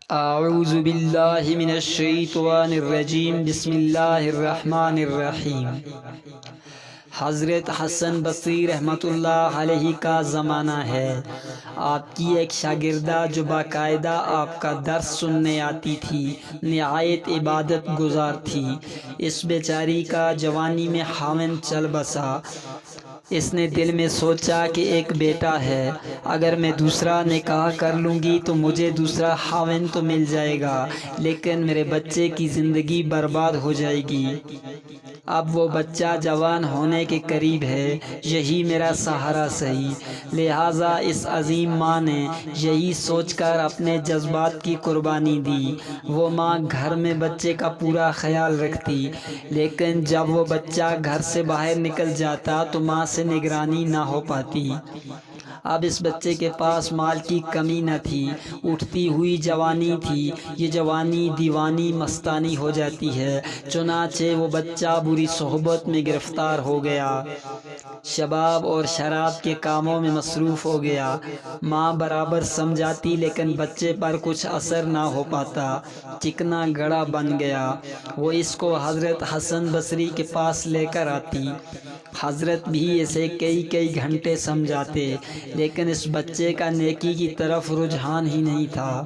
اعوذ باللہ من الشیطان الرجیم بسم اللہ الرحمن الرحیم۔ حضرت حسن بصری رحمۃ اللہ علیہ کا زمانہ ہے۔ آپ کی ایک شاگردہ جو باقاعدہ آپ کا درس سننے آتی تھی نہایت عبادت گزار تھی۔ اس بیچاری کا جوانی میں خاوند چل بسا۔ اس نے دل میں سوچا کہ ایک بیٹا ہے، اگر میں دوسرا نکاح کر لوں گی تو مجھے دوسرا خاوند تو مل جائے گا، لیکن میرے بچے کی زندگی برباد ہو جائے گی۔ اب وہ بچہ جوان ہونے کے قریب ہے، یہی میرا سہارا صحیح۔ لہٰذا اس عظیم ماں نے یہی سوچ کر اپنے جذبات کی قربانی دی۔ وہ ماں گھر میں بچے کا پورا خیال رکھتی، لیکن جب وہ بچہ گھر سے باہر نکل جاتا تو ماں سے نگرانی نہ ہو پاتی۔ اب اس بچے کے پاس مال کی کمی نہ تھی، اٹھتی ہوئی جوانی تھی۔ یہ جوانی دیوانی مستانی ہو جاتی ہے، چنانچہ وہ بچہ بری صحبت میں گرفتار ہو گیا، شباب اور شراب کے کاموں میں مصروف ہو گیا۔ ماں برابر سمجھاتی لیکن بچے پر کچھ اثر نہ ہو پاتا، چکنا گڑا بن گیا۔ وہ اس کو حضرت حسن بصری کے پاس لے کر آتی۔ حضرت بھی اسے کئی گھنٹے سمجھاتے، لیکن اس بچے کا نیکی کی طرف رجحان ہی نہیں تھا۔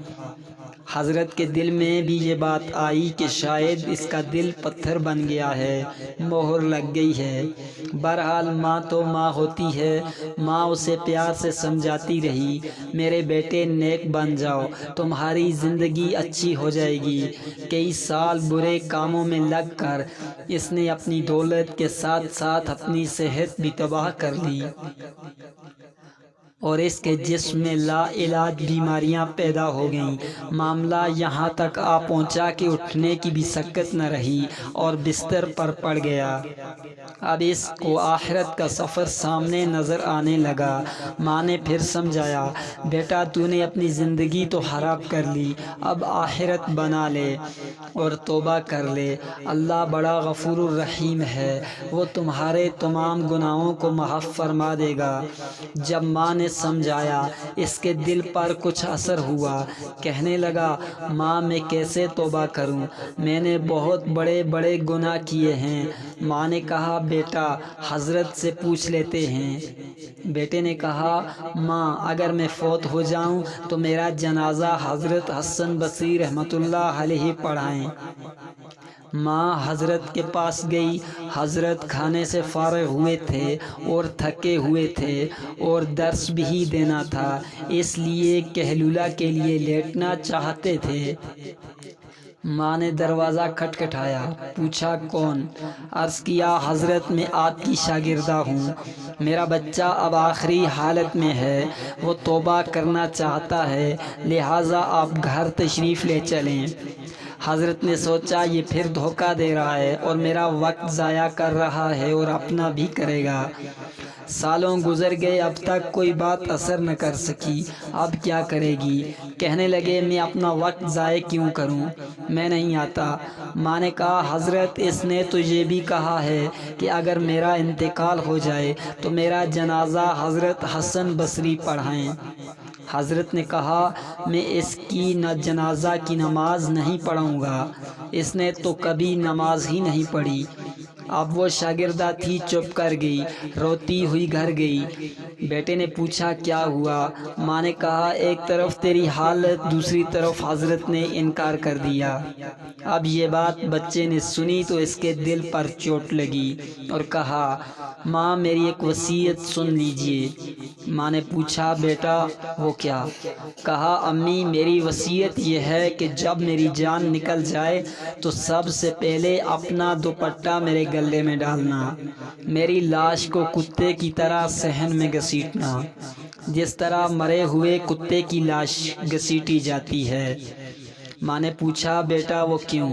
حضرت کے دل میں بھی یہ بات آئی کہ شاید اس کا دل پتھر بن گیا ہے، مہر لگ گئی ہے۔ بہرحال ماں تو ماں ہوتی ہے۔ ماں اسے پیار سے سمجھاتی رہی، میرے بیٹے نیک بن جاؤ، تمہاری زندگی اچھی ہو جائے گی۔ کئی سال برے کاموں میں لگ کر اس نے اپنی دولت کے ساتھ ساتھ اپنی صحت بھی تباہ کر لی، اور اس کے جسم میں لا علاج بیماریاں پیدا ہو گئیں۔ معاملہ یہاں تک آ پہنچا کہ اٹھنے کی بھی سکت نہ رہی اور بستر پر پڑ گیا۔ اب اس کو آخرت کا سفر سامنے نظر آنے لگا۔ ماں نے پھر سمجھایا، بیٹا تو نے اپنی زندگی تو خراب کر لی، اب آخرت بنا لے اور توبہ کر لے۔ اللہ بڑا غفور الرحیم ہے، وہ تمہارے تمام گناہوں کو معاف فرما دے گا۔ جب ماں نے سمجھایا، اس کے دل پر کچھ اثر ہوا۔ کہنے لگا، ماں میں کیسے توبہ کروں، میں نے بہت بڑے گناہ کیے ہیں۔ ماں نے کہا، بیٹا حضرت سے پوچھ لیتے ہیں۔ بیٹے نے کہا، ماں اگر میں فوت ہو جاؤں تو میرا جنازہ حضرت حسن بصری رحمۃ اللہ علیہ پڑھائیں۔ ماں حضرت کے پاس گئی۔ حضرت کھانے سے فارغ ہوئے تھے اور تھکے ہوئے تھے اور درس بھی دینا تھا، اس لیے قیلولہ کے لیے لیٹنا چاہتے تھے۔ ماں نے دروازہ کھٹکھٹایا، پوچھا کون؟ عرض کیا، حضرت میں آپ کی شاگردہ ہوں، میرا بچہ اب آخری حالت میں ہے، وہ توبہ کرنا چاہتا ہے، لہٰذا آپ گھر تشریف لے چلیں۔ حضرت نے سوچا، یہ پھر دھوکہ دے رہا ہے اور میرا وقت ضائع کر رہا ہے اور اپنا بھی کرے گا۔ سالوں گزر گئے، اب تک کوئی بات اثر نہ کر سکی، اب کیا کرے گی؟ کہنے لگے، میں اپنا وقت ضائع کیوں کروں، میں نہیں آتا۔ ماں نے کہا، حضرت اس نے تو یہ بھی کہا ہے کہ اگر میرا انتقال ہو جائے تو میرا جنازہ حضرت حسن بصری پڑھائیں۔ حضرت نے کہا، میں اس کی جنازہ کی نماز نہیں پڑھوں گا، اس نے تو کبھی نماز ہی نہیں پڑھی۔ اب وہ شاگردہ تھی، چپ کر گئی، روتی ہوئی گھر گئی۔ بیٹے نے پوچھا، کیا ہوا؟ ماں نے کہا، ایک طرف تیری حالت، دوسری طرف حضرت نے انکار کر دیا۔ اب یہ بات بچے نے سنی تو اس کے دل پر چوٹ لگی اور کہا، ماں میری ایک وصیت سن لیجیے۔ ماں نے پوچھا، بیٹا وہ کیا؟ کہا، امی میری وصیت یہ ہے کہ جب میری جان نکل جائے تو سب سے پہلے اپنا دوپٹہ میرے گلے میں ڈالنا، میری لاش کو کتے کی طرح صحن میں گھسیٹنا، جس طرح مرے ہوئے کتے کی لاش گھسیٹی جاتی ہے۔ ماں نے پوچھا، بیٹا وہ کیوں؟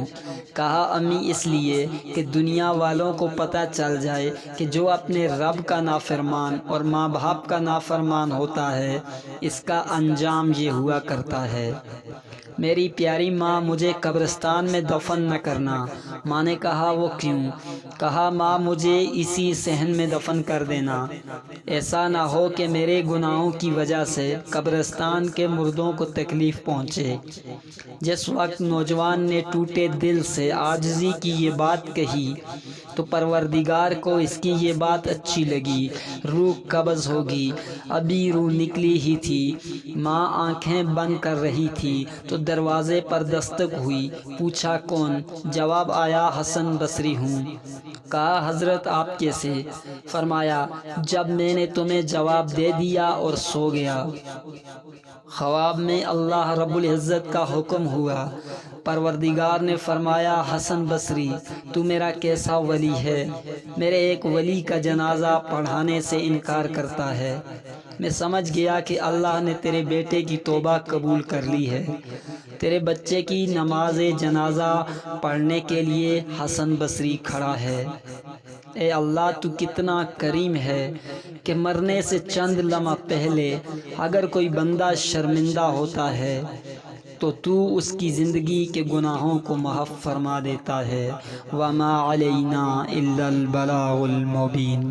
کہا، امی اس لیے کہ دنیا والوں کو پتہ چل جائے کہ جو اپنے رب کا نافرمان اور ماں باپ کا نافرمان ہوتا ہے، اس کا انجام یہ ہوا کرتا ہے۔ میری پیاری ماں مجھے قبرستان میں دفن نہ کرنا۔ ماں نے کہا وہ کیوں؟ کہا ماں مجھے اسی صحن میں دفن کر دینا، ایسا نہ ہو کہ میرے گناہوں کی وجہ سے قبرستان کے مردوں کو تکلیف پہنچے۔ جس وقت نوجوان نے ٹوٹے دل سے عاجزی کی یہ بات کہی تو پروردگار کو اس کی یہ بات اچھی لگی، روح قبض ہوگی۔ ابھی روح نکلی ہی تھی، ماں آنکھیں بند کر رہی تھی تو دروازے پر دستک ہوئی۔ پوچھا کون؟ جواب آیا حسن بصری ہوں۔ کہا حضرت آپ کیسے؟ فرمایا جب میں نے تمہیں جواب دے دیا اور سو گیا۔ خواب میں اللہ رب العزت کا حکم ہوا، پروردگار نے فرمایا حسن بصری تو میرا کیسا ولی ہے، میرے ایک ولی کا جنازہ پڑھانے سے انکار کرتا ہے۔ میں سمجھ گیا کہ اللہ نے تیرے بیٹے کی توبہ قبول کر لی ہے، تیرے بچے کی نماز جنازہ پڑھنے کے لیے حسن بصری کھڑا ہے۔ اے اللہ تو کتنا کریم ہے کہ مرنے سے چند لمحہ پہلے اگر کوئی بندہ شرمندہ ہوتا ہے تو اس کی زندگی کے گناہوں کو معاف فرما دیتا ہے۔ وما علینا الا البلاغ المبین۔